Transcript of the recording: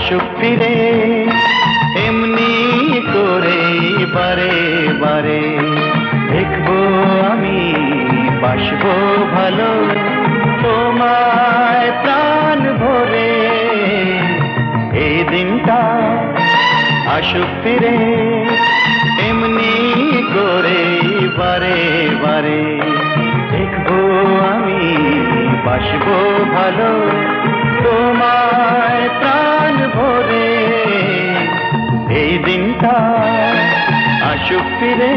আসুক ফিরে এমনি করে বারে বারে। দেখবো আমি বাসবো ভালো তোমায় প্রাণ ভরে। এই দিনটা আসুক ফিরে এমনি করে বারে বারে। দেখবো আমি বাসবো ভালো তোমায় প্রাণ ভরে। এই দিনটা আসুক ফিরে।